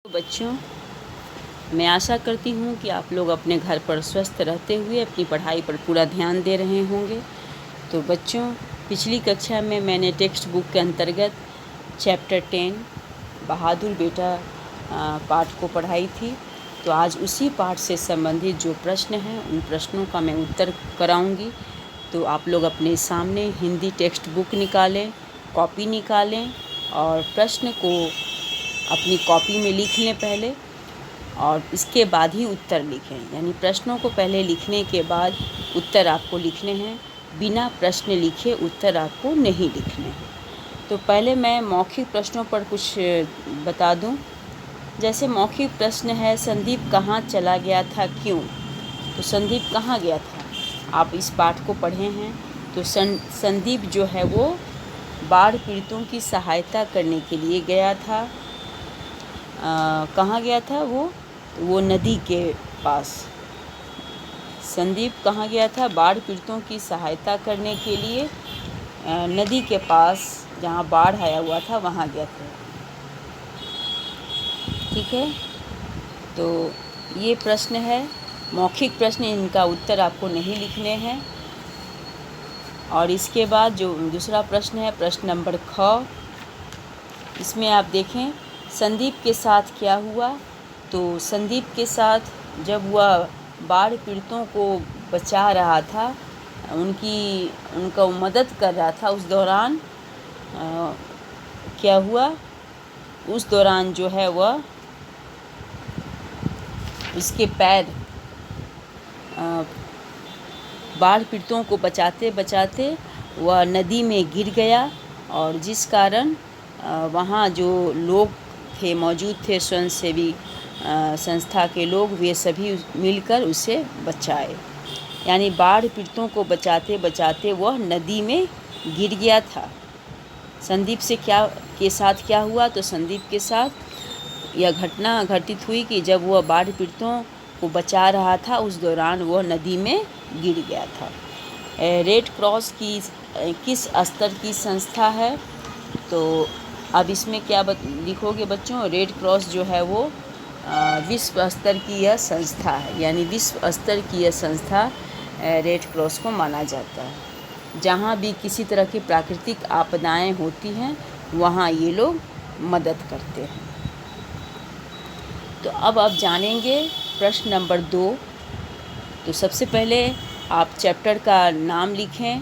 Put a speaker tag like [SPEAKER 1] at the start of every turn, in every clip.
[SPEAKER 1] बच्चों, मैं आशा करती हूँ कि आप लोग अपने घर पर स्वस्थ रहते हुए अपनी पढ़ाई पर पूरा ध्यान दे रहे होंगे। तो बच्चों, पिछली कक्षा में मैंने टेक्स्ट बुक के अंतर्गत चैप्टर 10 बहादुर बेटा पाठ को पढ़ाई थी। तो आज उसी पाठ से संबंधित जो प्रश्न हैं उन प्रश्नों का मैं उत्तर कराऊंगी। तो आप लोग अपने सामने हिंदी टेक्स्ट बुक निकालें, कॉपी निकालें और प्रश्न को अपनी कॉपी में लिख लें पहले, और इसके बाद ही उत्तर लिखें। यानी प्रश्नों को पहले लिखने के बाद उत्तर आपको लिखने हैं, बिना प्रश्न लिखे उत्तर आपको नहीं लिखने हैं। तो पहले मैं मौखिक प्रश्नों पर कुछ बता दूं। जैसे मौखिक प्रश्न है, संदीप कहाँ चला गया था, क्यों? तो संदीप कहाँ गया था? आप इस पाठ को पढ़े हैं। तो संदीप जो है वो बाढ़ पीड़ितों की सहायता करने के लिए गया था। कहाँ गया था वो नदी के पास। संदीप कहाँ गया था? बाढ़ पीड़ितों की सहायता करने के लिए नदी के पास, जहाँ बाढ़ आया हुआ था वहाँ गया था। ठीक है, तो ये प्रश्न है मौखिक प्रश्न, इनका उत्तर आपको नहीं लिखने हैं। और इसके बाद जो दूसरा प्रश्न है, प्रश्न नंबर ख, इसमें आप देखें संदीप के साथ क्या हुआ। तो संदीप के साथ जब वह बाढ़ पीड़ितों को बचा रहा था, उनका मदद कर रहा था, उस दौरान क्या हुआ? उस दौरान जो है वह इसके पैर बाढ़ पीड़ितों को बचाते बचाते वह नदी में गिर गया, और जिस कारण वहाँ जो लोग थे, मौजूद थे, स्वयंसेवी संस्था के लोग, वे सभी मिलकर उसे बचाए। यानी बाढ़ पीड़ितों को बचाते बचाते वह नदी में गिर गया था। संदीप के साथ क्या हुआ? तो संदीप के साथ यह घटना घटित हुई कि जब वह बाढ़ पीड़ितों को बचा रहा था, उस दौरान वह नदी में गिर गया था। रेड क्रॉस की किस स्तर की संस्था है? तो अब इसमें क्या लिखोगे बच्चों? रेड क्रॉस जो है वो विश्व स्तर की यह संस्था है। यानी विश्व स्तर की यह संस्था रेड क्रॉस को माना जाता है। जहाँ भी किसी तरह की प्राकृतिक आपदाएं होती हैं वहाँ ये लोग मदद करते हैं। तो अब आप जानेंगे प्रश्न नंबर 2। तो सबसे पहले आप चैप्टर का नाम लिखें,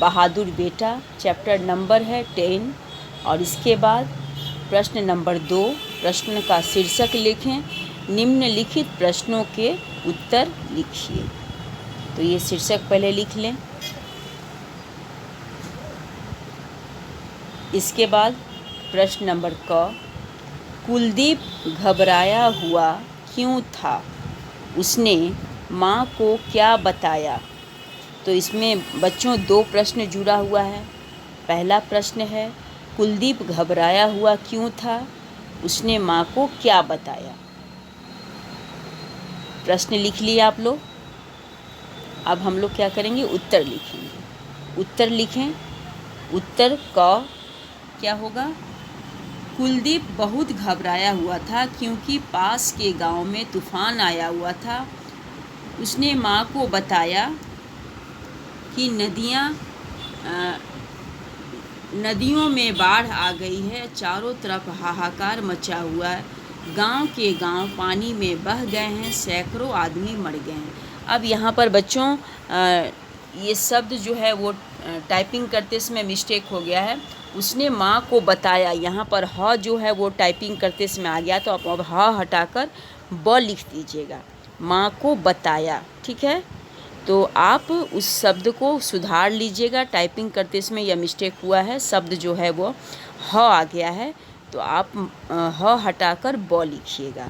[SPEAKER 1] बहादुर बेटा। चैप्टर नंबर है 10। और इसके बाद प्रश्न नंबर 2, प्रश्न का शीर्षक लिखें, निम्नलिखित प्रश्नों के उत्तर लिखिए। तो ये शीर्षक पहले लिख लें। इसके बाद प्रश्न नंबर क, कुलदीप घबराया हुआ क्यों था? उसने माँ को क्या बताया? तो इसमें बच्चों 2 प्रश्न जुड़ा हुआ है। पहला प्रश्न है, कुलदीप घबराया हुआ क्यों था? उसने माँ को क्या बताया? प्रश्न लिख लिया आप लोग। अब हम लोग क्या करेंगे? उत्तर लिखेंगे। उत्तर लिखें। उत्तर क क्या होगा? कुलदीप बहुत घबराया हुआ था क्योंकि पास के गांव में तूफान आया हुआ था। उसने माँ को बताया कि नदियों में बाढ़ आ गई है, चारों तरफ हाहाकार मचा हुआ है, गांव के गांव पानी में बह गए हैं, सैकड़ों आदमी मर गए हैं। अब यहाँ पर बच्चों ये शब्द जो है वो टाइपिंग करते समय मिस्टेक हो गया है। उसने माँ को बताया, यहाँ पर ह जो है वो टाइपिंग करते समय आ गया, तो आप अब ह हटाकर ब लिख दीजिएगा। माँ को बताया, ठीक है। तो आप उस शब्द को सुधार लीजिएगा। टाइपिंग करते समय यह मिस्टेक हुआ है, शब्द जो है वो ह आ गया है, तो आप ह हटाकर ब लिखिएगा।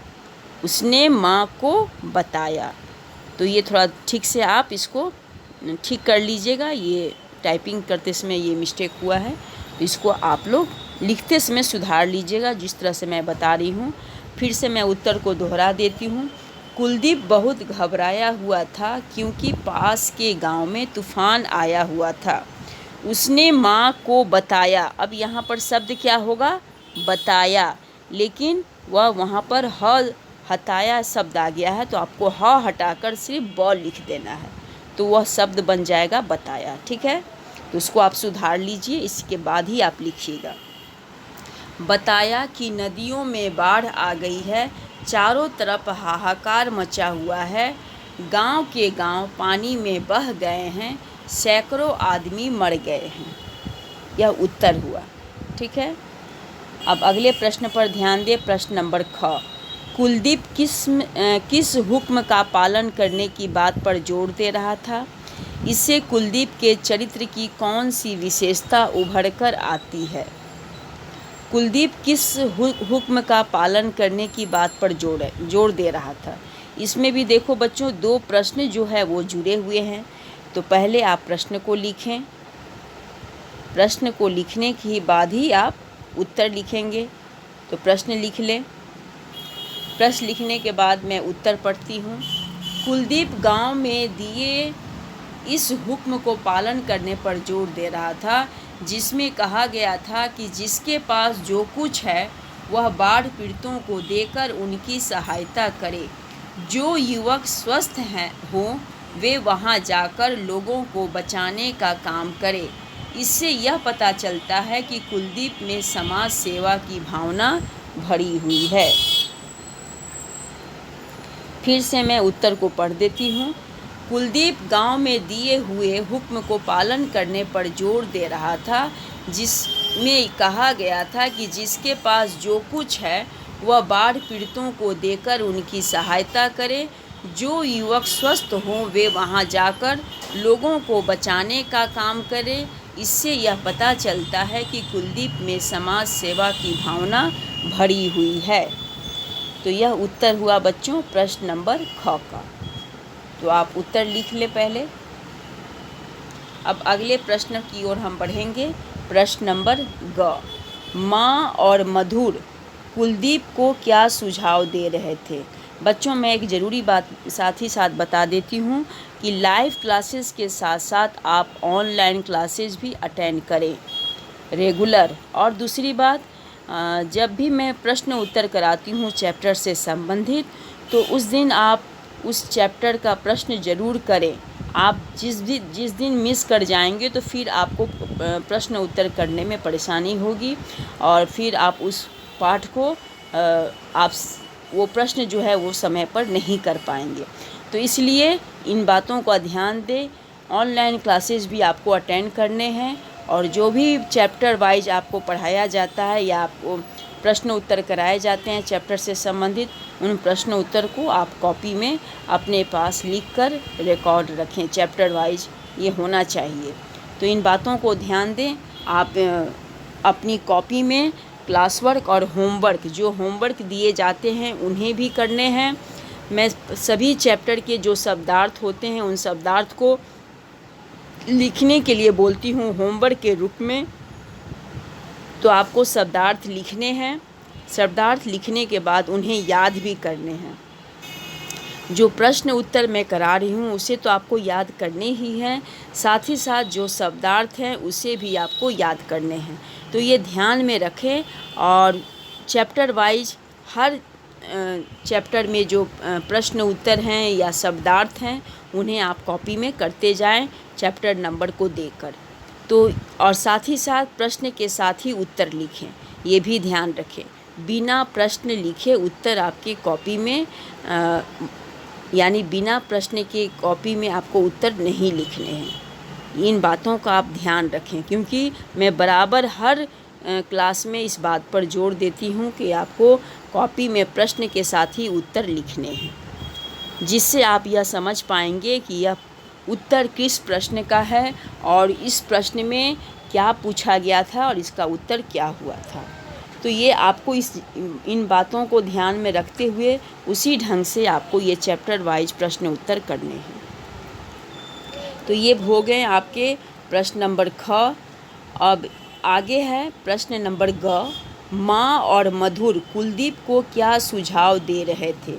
[SPEAKER 1] उसने माँ को बताया। तो ये थोड़ा ठीक से आप इसको ठीक कर लीजिएगा। ये टाइपिंग करते समय ये मिस्टेक हुआ है, तो इसको आप लोग लिखते समय सुधार लीजिएगा जिस तरह से मैं बता रही हूँ। फिर से मैं उत्तर को दोहरा देती हूँ। कुलदीप बहुत घबराया हुआ था क्योंकि पास के गांव में तूफान आया हुआ था। उसने माँ को बताया। अब यहाँ पर शब्द क्या होगा? बताया। लेकिन वह वहाँ पर ह हटाया शब्द आ गया है, तो आपको ह हटाकर सिर्फ ब लिख देना है, तो वह शब्द बन जाएगा बताया। ठीक है, तो उसको आप सुधार लीजिए, इसके बाद ही आप लिखिएगा। बताया कि नदियों में बाढ़ आ गई है, चारों तरफ हाहाकार मचा हुआ है, गांव के गांव पानी में बह गए हैं, सैकड़ों आदमी मर गए हैं। यह उत्तर हुआ। ठीक है, अब अगले प्रश्न पर ध्यान दें। प्रश्न नंबर ख। कुलदीप किस हुक्म का पालन करने की बात पर जोर दे रहा था? इससे कुलदीप के चरित्र की कौन सी विशेषता उभर कर आती है? कुलदीप किस हुक्म का पालन करने की बात पर जोर दे रहा था? इसमें भी देखो बच्चों, दो प्रश्न जो है वो जुड़े हुए हैं। तो पहले आप प्रश्न को लिखें, प्रश्न को लिखने के बाद ही आप उत्तर लिखेंगे। तो प्रश्न लिख लें। प्रश्न लिखने के बाद मैं उत्तर पढ़ती हूँ। कुलदीप गांव में दिए इस हुक्म को पालन करने पर जोर दे रहा था, जिसमें कहा गया था कि जिसके पास जो कुछ है वह बाढ़ पीड़ितों को देकर उनकी सहायता करे। जो युवक स्वस्थ हों वे वहां जाकर लोगों को बचाने का काम करें। इससे यह पता चलता है कि कुलदीप में समाज सेवा की भावना भरी हुई है। फिर से मैं उत्तर को पढ़ देती हूँ। कुलदीप गांव में दिए हुए हुक्म को पालन करने पर जोर दे रहा था, जिसमें कहा गया था कि जिसके पास जो कुछ है वह बाढ़ पीड़ितों को देकर उनकी सहायता करे। जो युवक स्वस्थ हों वे वहां जाकर लोगों को बचाने का काम करें। इससे यह पता चलता है कि कुलदीप में समाज सेवा की भावना भरी हुई है। तो यह उत्तर हुआ बच्चों प्रश्न नंबर ख का। तो आप उत्तर लिख ले पहले। अब अगले प्रश्न की ओर हम बढ़ेंगे। प्रश्न नंबर ग। माँ और मधुर कुलदीप को क्या सुझाव दे रहे थे? बच्चों, मैं एक ज़रूरी बात साथ ही साथ बता देती हूँ कि लाइव क्लासेस के साथ साथ आप ऑनलाइन क्लासेस भी अटेंड करें रेगुलर। और दूसरी बात, जब भी मैं प्रश्न उत्तर कराती हूँ चैप्टर से संबंधित, तो उस दिन आप उस चैप्टर का प्रश्न ज़रूर करें। आप जिस दिन मिस कर जाएंगे तो फिर आपको प्रश्न उत्तर करने में परेशानी होगी और फिर आप उस पाठ को आप वो प्रश्न जो है वो समय पर नहीं कर पाएंगे। तो इसलिए इन बातों का ध्यान दें। ऑनलाइन क्लासेस भी आपको अटेंड करने हैं और जो भी चैप्टर वाइज आपको पढ़ाया जाता है या आपको प्रश्न उत्तर कराए जाते हैं चैप्टर से संबंधित, उन प्रश्न उत्तर को आप कॉपी में अपने पास लिखकर रिकॉर्ड रखें। चैप्टर वाइज ये होना चाहिए। तो इन बातों को ध्यान दें। आप अपनी कॉपी में क्लास वर्क और होमवर्क, जो होमवर्क दिए जाते हैं उन्हें भी करने हैं। मैं सभी चैप्टर के जो शब्दार्थ होते हैं उन शब्दार्थ को लिखने के लिए बोलती हूँ होमवर्क के रूप में। तो आपको शब्दार्थ लिखने हैं। शब्दार्थ लिखने के बाद उन्हें याद भी करने हैं। जो प्रश्न उत्तर मैं करा रही हूँ उसे तो आपको याद करने ही हैं, साथ ही साथ जो शब्दार्थ हैं उसे भी आपको याद करने हैं। तो ये ध्यान में रखें और चैप्टर वाइज हर चैप्टर में जो प्रश्न उत्तर हैं या शब्दार्थ हैं उन्हें आप कॉपी में करते जाएं चैप्टर नंबर को देकर। तो और साथ ही साथ प्रश्न के साथ ही उत्तर लिखें, ये भी ध्यान रखें। बिना प्रश्न लिखे उत्तर आपकी कॉपी में यानी बिना प्रश्न के कॉपी में आपको उत्तर नहीं लिखने हैं। इन बातों का आप ध्यान रखें, क्योंकि मैं बराबर हर क्लास में इस बात पर जोर देती हूँ कि आपको कॉपी में प्रश्न के साथ ही उत्तर लिखने हैं, जिससे आप यह समझ पाएंगे कि यह उत्तर किस प्रश्न का है और इस प्रश्न में क्या पूछा गया था और इसका उत्तर क्या हुआ था। तो ये आपको इन बातों को ध्यान में रखते हुए उसी ढंग से आपको ये चैप्टर वाइज प्रश्न उत्तर करने हैं। तो ये हो गए आपके प्रश्न नंबर ख। अब आगे है प्रश्न नंबर ग। माँ और मधुर कुलदीप को क्या सुझाव दे रहे थे?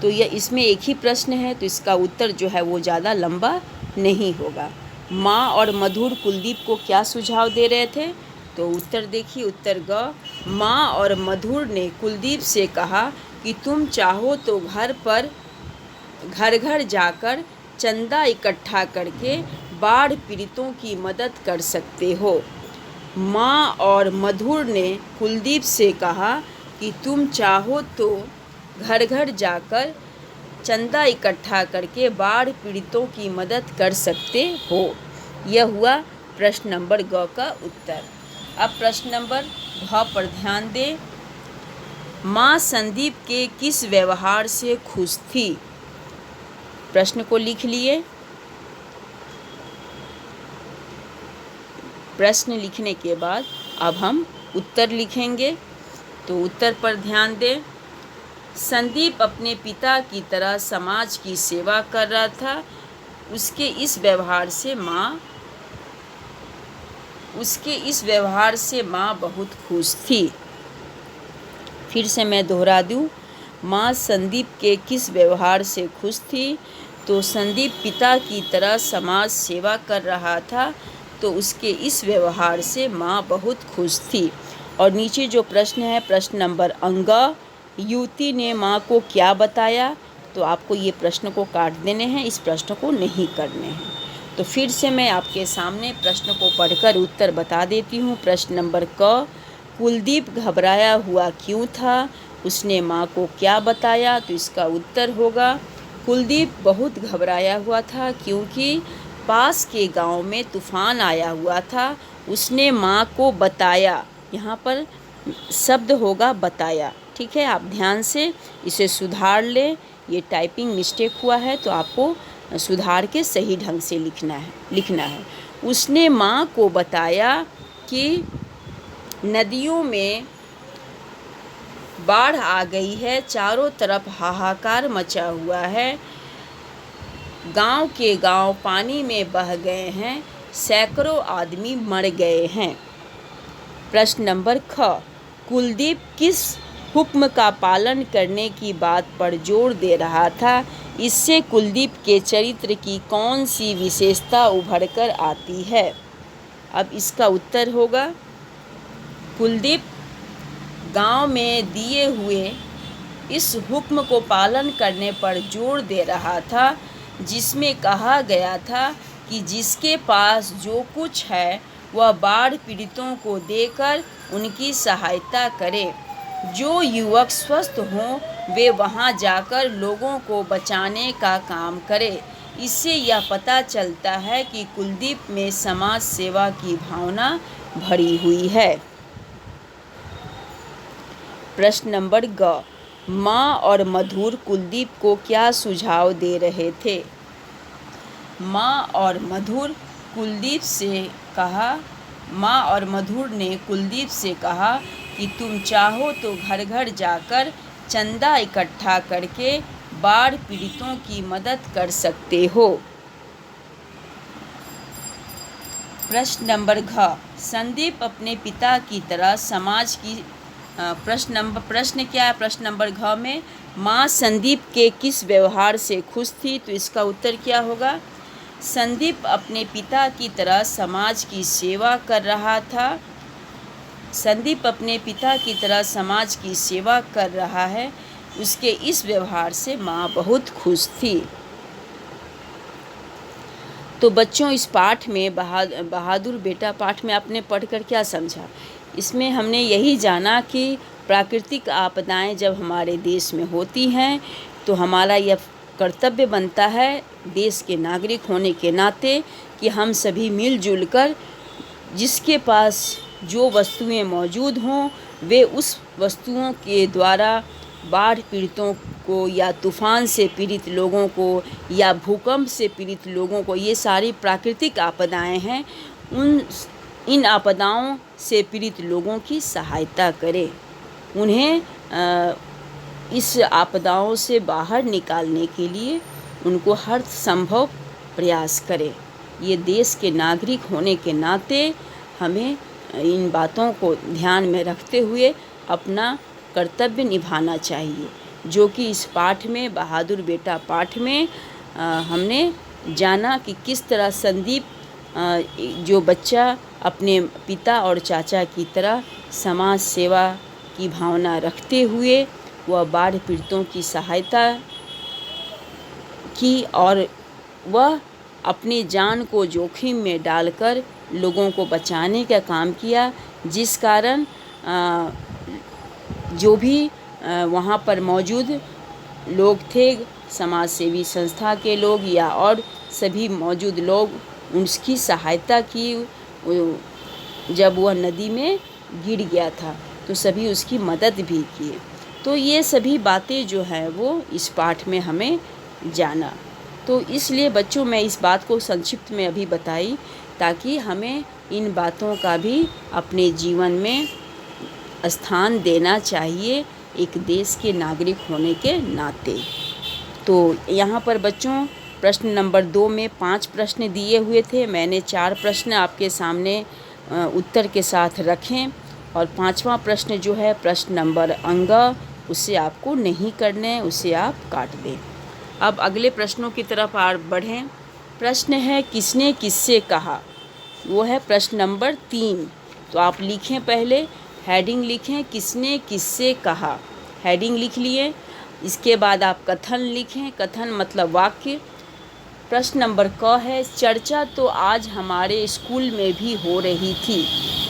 [SPEAKER 1] तो यह इसमें एक ही प्रश्न है, तो इसका उत्तर जो है वो ज़्यादा लंबा नहीं होगा। माँ और मधुर कुलदीप को क्या सुझाव दे रहे थे? तो उत्तर देखिए, उत्तर ग। माँ और मधुर ने कुलदीप से कहा कि तुम चाहो तो घर घर जाकर चंदा इकट्ठा करके बाढ़ पीड़ितों की मदद कर सकते हो। माँ और मधुर ने कुलदीप से कहा कि तुम चाहो तो घर घर जाकर चंदा इकट्ठा करके बाढ़ पीड़ितों की मदद कर सकते हो। यह हुआ प्रश्न नंबर ग का उत्तर। अब प्रश्न नंबर घ पर ध्यान दें। माँ संदीप के किस व्यवहार से खुश थी? प्रश्न को लिख लिए। प्रश्न लिखने के बाद अब हम उत्तर लिखेंगे। तो उत्तर पर ध्यान दें। संदीप अपने पिता की तरह समाज की सेवा कर रहा था। उसके इस व्यवहार से माँ बहुत खुश थी। फिर से मैं दोहरा दूँ, माँ संदीप के किस व्यवहार से खुश थी? तो संदीप पिता की तरह समाज सेवा कर रहा था, तो उसके इस व्यवहार से माँ बहुत खुश थी। और नीचे जो प्रश्न है, प्रश्न नंबर अंग, युवती ने माँ को क्या बताया? तो आपको ये प्रश्न को काट देने हैं, इस प्रश्न को नहीं करने हैं। तो फिर से मैं आपके सामने प्रश्न को पढ़कर उत्तर बता देती हूँ। प्रश्न नंबर क, कुलदीप घबराया हुआ क्यों था? उसने माँ को क्या बताया? तो इसका उत्तर होगा, कुलदीप बहुत घबराया हुआ था क्योंकि पास के गांव में तूफान आया हुआ था। उसने माँ को बताया। यहाँ पर शब्द होगा बताया। ठीक है, आप ध्यान से इसे सुधार लें। ये टाइपिंग मिस्टेक हुआ है, तो आपको सुधार के सही ढंग से लिखना है। उसने माँ को बताया कि नदियों में बाढ़ आ गई है, चारों तरफ हाहाकार मचा हुआ है, गांव के गांव पानी में बह गए हैं, सैकड़ों आदमी मर गए हैं। प्रश्न नंबर ख, कुलदीप किस हुक्म का पालन करने की बात पर जोर दे रहा था? इससे कुलदीप के चरित्र की कौन सी विशेषता उभर कर आती है? अब इसका उत्तर होगा, कुलदीप गांव में दिए हुए इस हुक्म को पालन करने पर जोर दे रहा था, जिसमें कहा गया था कि जिसके पास जो कुछ है वह बाढ़ पीड़ितों को देकर उनकी सहायता करे। जो युवक स्वस्थ हों वे वहां जाकर लोगों को बचाने का काम करें। इससे यह पता चलता है कि कुलदीप में समाज सेवा की भावना भरी हुई है। प्रश्न नंबर ग, माँ और मधुर कुलदीप को क्या सुझाव दे रहे थे? माँ और मधुर ने कुलदीप से कहा कि तुम चाहो तो घर घर जाकर चंदा इकट्ठा करके बाढ़ पीड़ितों की मदद कर सकते हो। प्रश्न नंबर घ, संदीप अपने पिता की तरह समाज की प्रश्न क्या है? प्रश्न नंबर घ में माँ संदीप के किस व्यवहार से खुश थी? तो इसका उत्तर क्या होगा, संदीप अपने पिता की तरह समाज की सेवा कर रहा था। संदीप अपने पिता की तरह समाज की सेवा कर रहा है, उसके इस व्यवहार से माँ बहुत खुश थी। तो बच्चों, इस पाठ में बहादुर बेटा पाठ में आपने पढ़कर क्या समझा? इसमें हमने यही जाना कि प्राकृतिक आपदाएं जब हमारे देश में होती हैं तो हमारा यह कर्तव्य बनता है देश के नागरिक होने के नाते कि हम सभी मिलजुल कर जिसके पास जो वस्तुएं मौजूद हों वे उस वस्तुओं के द्वारा बाढ़ पीड़ितों को या तूफ़ान से पीड़ित लोगों को या भूकंप से पीड़ित लोगों को, ये सारी प्राकृतिक आपदाएं हैं, इन आपदाओं से पीड़ित लोगों की सहायता करें, उन्हें इस आपदाओं से बाहर निकालने के लिए उनको हर संभव प्रयास करें। ये देश के नागरिक होने के नाते हमें इन बातों को ध्यान में रखते हुए अपना कर्तव्य निभाना चाहिए, जो कि इस पाठ में बहादुर बेटा पाठ में हमने जाना कि किस तरह संदीप जो बच्चा अपने पिता और चाचा की तरह समाज सेवा की भावना रखते हुए वह बाढ़ पीड़ितों की सहायता की और वह अपनी जान को जोखिम में डालकर लोगों को बचाने का काम किया, जिस कारण जो भी वहाँ पर मौजूद लोग थे, समाज सेवी संस्था के लोग या और सभी मौजूद लोग, उसकी सहायता की। जब वह नदी में गिर गया था तो सभी उसकी मदद भी किए। तो ये सभी बातें जो हैं वो इस पाठ में हमें जाना। तो इसलिए बच्चों, मैं इस बात को संक्षिप्त में अभी बताई ताकि हमें इन बातों का भी अपने जीवन में स्थान देना चाहिए एक देश के नागरिक होने के नाते। तो यहाँ पर बच्चों प्रश्न नंबर 2 में 5 प्रश्न दिए हुए थे। मैंने 4 प्रश्न आपके सामने उत्तर के साथ रखें और 5वां प्रश्न जो है प्रश्न नंबर अंग, उसे आपको नहीं करने, उसे आप काट दें। अब अगले प्रश्नों की तरफ बढ़ें। प्रश्न है किसने किससे कहा, वो है प्रश्न नंबर 3। तो आप लिखें, पहले हेडिंग लिखें किसने किससे कहा, हेडिंग लिख लिए। इसके बाद आप कथन लिखें, कथन मतलब वाक्य। प्रश्न नंबर क है चर्चा तो आज हमारे स्कूल में भी हो रही थी,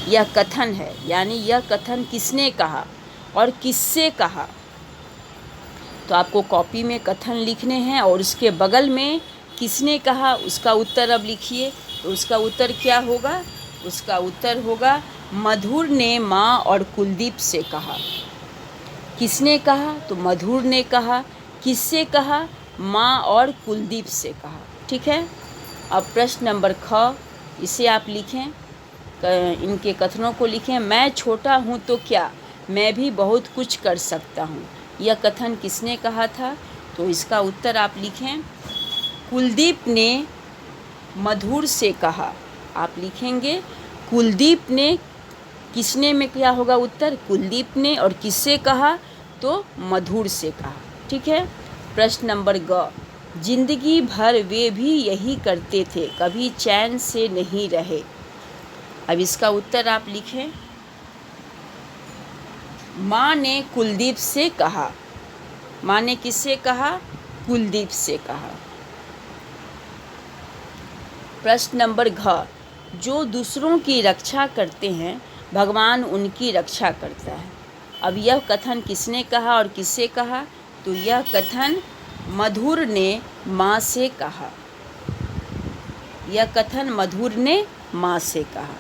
[SPEAKER 1] यह कथन है, यानी यह कथन किसने कहा और किससे कहा। तो आपको कॉपी में कथन लिखने हैं और उसके बगल में किसने कहा उसका उत्तर अब लिखिए। तो उसका उत्तर क्या होगा, उसका उत्तर होगा मधुर ने माँ और कुलदीप से कहा। किसने कहा, तो मधुर ने कहा। किससे कहा, माँ और कुलदीप से कहा। ठीक है। अब प्रश्न नंबर ख, इसे आप लिखें, इनके कथनों को लिखें। मैं छोटा हूँ तो क्या, मैं भी बहुत कुछ कर सकता हूँ, यह कथन किसने कहा था। तो इसका उत्तर आप लिखें कुलदीप ने मधुर से कहा। आप लिखेंगे कुलदीप ने, किसने में क्या होगा उत्तर, कुलदीप ने, और किससे कहा, तो मधुर से कहा। ठीक है। प्रश्न नंबर ग, जिंदगी भर वे भी यही करते थे, कभी चैन से नहीं रहे। अब इसका उत्तर आप लिखें माँ ने कुलदीप से कहा। माँ ने किससे कहा, कुलदीप से कहा। प्रश्न नंबर घ, जो दूसरों की रक्षा करते हैं भगवान उनकी रक्षा करता है। अब यह कथन किसने कहा और किससे कहा, तो यह कथन मधुर ने माँ से कहा। यह कथन मधुर ने माँ से कहा।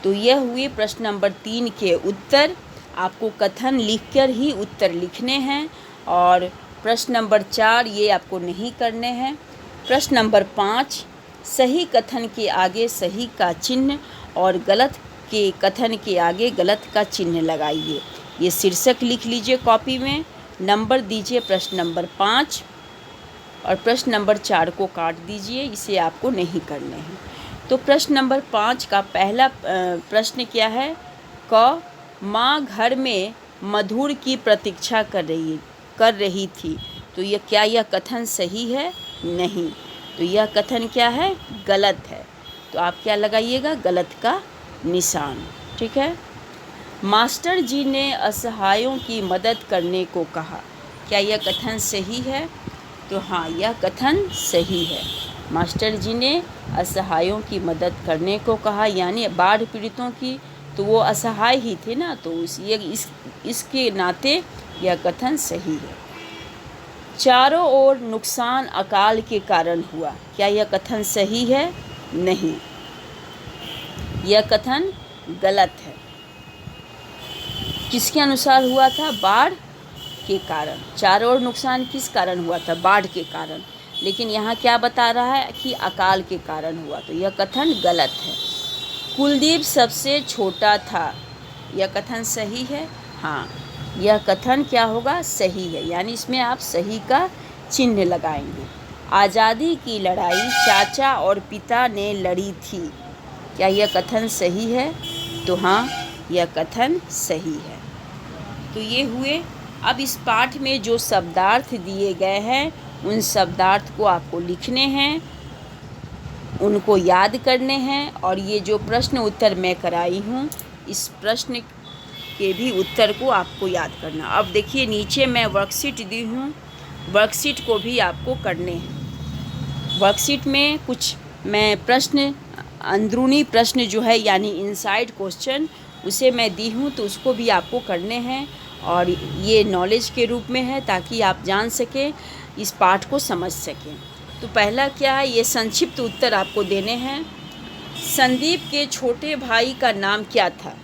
[SPEAKER 1] तो यह हुए प्रश्न नंबर 3 के उत्तर। आपको कथन लिखकर ही उत्तर लिखने हैं और प्रश्न नंबर 4 ये आपको नहीं करने हैं। प्रश्न नंबर 5, सही कथन के आगे सही का चिन्ह और गलत के कथन के आगे गलत का चिन्ह लगाइए। ये शीर्षक लिख लीजिए कॉपी में, नंबर दीजिए प्रश्न नंबर 5 और प्रश्न नंबर 4 को काट दीजिए, इसे आपको नहीं करने हैं। तो प्रश्न नंबर 5 का पहला प्रश्न क्या है, क, माँ घर में मधुर की प्रतीक्षा कर रही थी। तो यह कथन सही है, नहीं। तो यह कथन क्या है, गलत है। तो आप क्या लगाइएगा, गलत का निशान। ठीक है। मास्टर जी ने असहायों की मदद करने को कहा, क्या यह कथन सही है, तो हाँ, यह कथन सही है। मास्टर जी ने असहायों की मदद करने को कहा, यानी बाढ़ पीड़ितों की, तो वो असहाय ही थे ना, तो इसके नाते यह कथन सही है। चारों ओर नुकसान अकाल के कारण हुआ, क्या यह कथन सही है, नहीं। यह कथन गलत है। किसके अनुसार हुआ था, बाढ़ के कारण। चारों ओर नुकसान किस कारण हुआ था, बाढ़ के कारण। लेकिन यहाँ क्या बता रहा है कि अकाल के कारण हुआ, तो यह कथन गलत है। कुलदीप सबसे छोटा था, यह कथन सही है, हाँ, यह कथन क्या होगा, सही है, यानी इसमें आप सही का चिन्ह लगाएंगे। आज़ादी की लड़ाई चाचा और पिता ने लड़ी थी, क्या यह कथन सही है, तो हाँ, यह कथन सही है। तो ये हुए। अब इस पाठ में जो शब्दार्थ दिए गए हैं उन शब्दार्थ को आपको लिखने हैं उनको याद करने हैं और ये जो प्रश्न उत्तर मैं कराई हूँ इस प्रश्न के भी उत्तर को आपको याद करना। अब देखिए नीचे मैं वर्कशीट दी हूँ, वर्कशीट को भी आपको करने हैं। वर्कशीट में कुछ मैं प्रश्न, अंदरूनी प्रश्न जो है यानी इनसाइड क्वेश्चन उसे मैं दी हूँ, तो उसको भी आपको करने हैं और ये नॉलेज के रूप में है ताकि आप जान सकें, इस पाठ को समझ सकें। तो पहला क्या है, ये संक्षिप्त उत्तर आपको देने हैं। संदीप के छोटे भाई का नाम क्या था?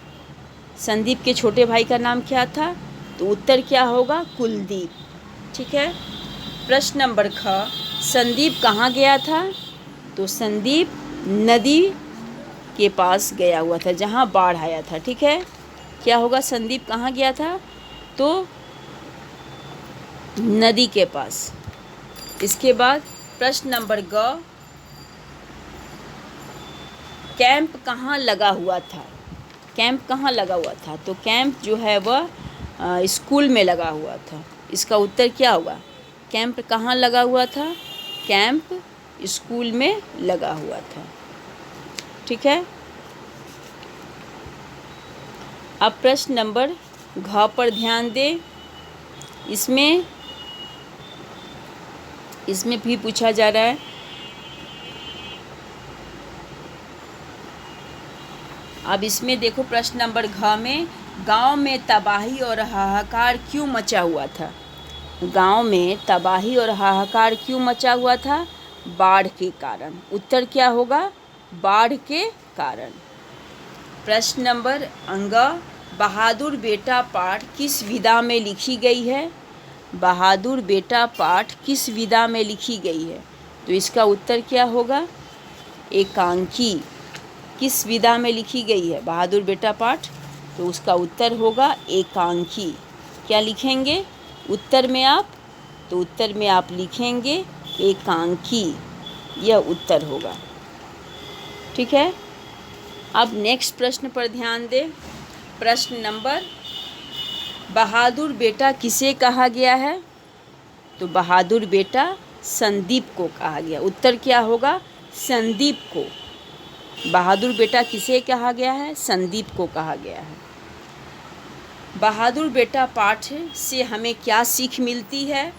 [SPEAKER 1] संदीप के छोटे भाई का नाम क्या था? तो उत्तर क्या होगा? कुलदीप। ठीक है। प्रश्न नंबर ख, संदीप कहाँ गया था? तो संदीप नदी के पास गया हुआ था जहाँ बाढ़ आया था। ठीक है। क्या होगा? संदीप कहाँ गया था? तो नदी के पास। इसके बाद प्रश्न नंबर ग, कैंप कहाँ लगा हुआ था? कैंप कहाँ लगा हुआ था? तो कैंप जो है वह स्कूल में लगा हुआ था। इसका उत्तर क्या होगा? कैंप कहाँ लगा हुआ था? कैंप स्कूल में लगा हुआ था। ठीक है। अब प्रश्न नंबर घ पर ध्यान दें। इसमें भी पूछा जा रहा है। अब इसमें देखो प्रश्न नंबर घ में, गांव में तबाही और हाहाकार क्यों मचा हुआ था? गांव में तबाही और हाहाकार क्यों मचा हुआ था? बाढ़ के कारण। उत्तर क्या होगा? बाढ़ के कारण। प्रश्न नंबर अंग, बहादुर बेटा पाठ किस विधा में लिखी गई है? बहादुर बेटा पाठ किस विधा में लिखी गई है? तो इसका उत्तर क्या होगा? एकांकी। किस विधा में लिखी गई है बहादुर बेटा पाठ? तो उसका उत्तर होगा एकांकी। क्या लिखेंगे उत्तर में आप? तो उत्तर में आप लिखेंगे एकांकी, यह उत्तर होगा। ठीक है। अब नेक्स्ट प्रश्न पर ध्यान दें। प्रश्न नंबर, बहादुर बेटा किसे कहा गया है? तो बहादुर बेटा संदीप को कहा गया। उत्तर क्या होगा? संदीप को। बहादुर बेटा किसे कहा गया है? संदीप को कहा गया है। बहादुर बेटा पाठ से हमें क्या सीख मिलती है?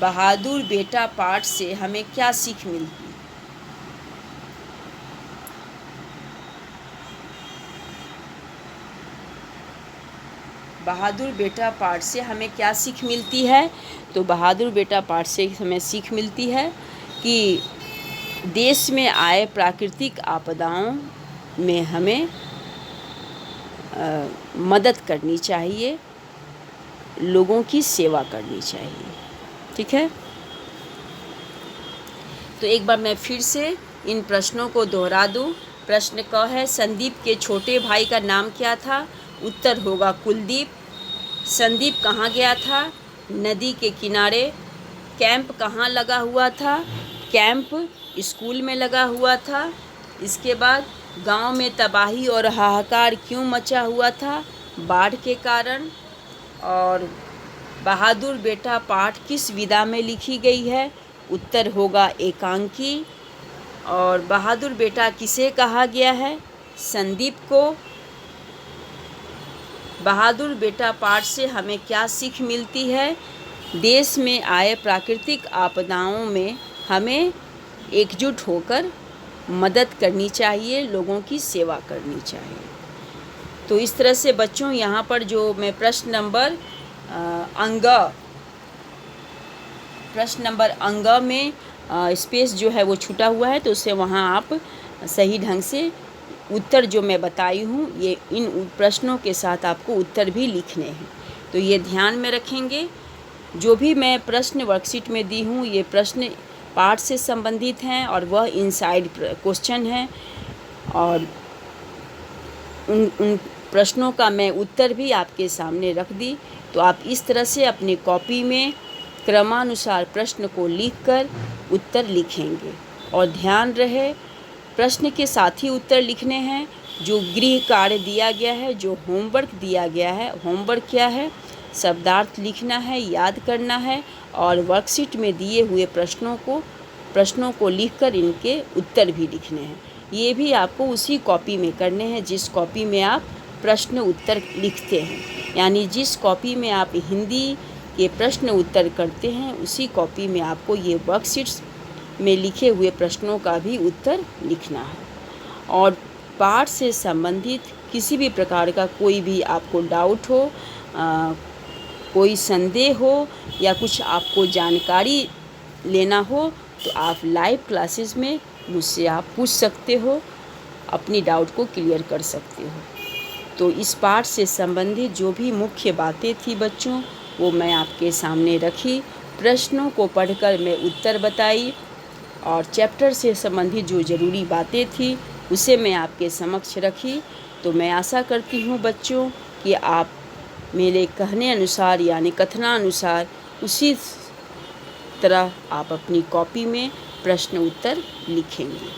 [SPEAKER 1] बहादुर बेटा पाठ से हमें क्या सीख मिलती है? बहादुर बेटा पाठ से हमें क्या सीख मिलती है? तो बहादुर बेटा पाठ से हमें सीख मिलती है कि देश में आए प्राकृतिक आपदाओं में हमें मदद करनी चाहिए, लोगों की सेवा करनी चाहिए। ठीक है। तो एक बार मैं फिर से इन प्रश्नों को दोहरा दूं। प्रश्न क है, संदीप के छोटे भाई का नाम क्या था? उत्तर होगा कुलदीप। संदीप कहाँ गया था? नदी के किनारे। कैंप कहाँ लगा हुआ था? कैंप स्कूल में लगा हुआ था। इसके बाद गांव में तबाही और हाहाकार क्यों मचा हुआ था? बाढ़ के कारण। और बहादुर बेटा पाठ किस विधा में लिखी गई है? उत्तर होगा एकांकी। और बहादुर बेटा किसे कहा गया है? संदीप को। बहादुर बेटा पाठ से हमें क्या सीख मिलती है? देश में आए प्राकृतिक आपदाओं में हमें एकजुट होकर मदद करनी चाहिए, लोगों की सेवा करनी चाहिए। तो इस तरह से बच्चों यहाँ पर जो मैं प्रश्न नंबर अंग में स्पेस जो है वो छूटा हुआ है, तो उससे वहाँ आप सही ढंग से उत्तर जो मैं बताई हूँ, ये इन प्रश्नों के साथ आपको उत्तर भी लिखने हैं। तो ये ध्यान में रखेंगे। जो भी मैं प्रश्न वर्कशीट में दी हूँ, ये प्रश्न पाठ से संबंधित हैं और वह इनसाइड क्वेश्चन हैं, और उन प्रश्नों का मैं उत्तर भी आपके सामने रख दी। तो आप इस तरह से अपनी कॉपी में क्रमानुसार प्रश्न को लिखकर उत्तर लिखेंगे। और ध्यान रहे, प्रश्न के साथ ही उत्तर लिखने हैं। जो गृह कार्य दिया गया है, जो होमवर्क दिया गया है, होमवर्क क्या है? शब्दार्थ लिखना है, याद करना है और वर्कशीट में दिए हुए प्रश्नों को प्रश्नों को लिखकर इनके उत्तर भी लिखने हैं। ये भी आपको उसी कॉपी में करने हैं जिस कॉपी में आप प्रश्न उत्तर लिखते हैं, यानी जिस कॉपी में आप हिंदी के प्रश्न उत्तर करते हैं उसी कॉपी में आपको ये वर्कशीट्स में लिखे हुए प्रश्नों का भी उत्तर लिखना है। और पाठ से संबंधित किसी भी प्रकार का कोई भी आपको डाउट हो, कोई संदेह हो या कुछ आपको जानकारी लेना हो तो आप लाइव क्लासेस में मुझसे आप पूछ सकते हो, अपनी डाउट को क्लियर कर सकते हो। तो इस पाठ से संबंधित जो भी मुख्य बातें थी बच्चों वो मैं आपके सामने रखी, प्रश्नों को पढ़कर मैं उत्तर बताई और चैप्टर से संबंधित जो ज़रूरी बातें थी उसे मैं आपके समक्ष रखी। तो मैं आशा करती हूँ बच्चों कि आप मेरे कहने अनुसार यानी कथनानुसार उसी तरह आप अपनी कॉपी में प्रश्न उत्तर लिखेंगे।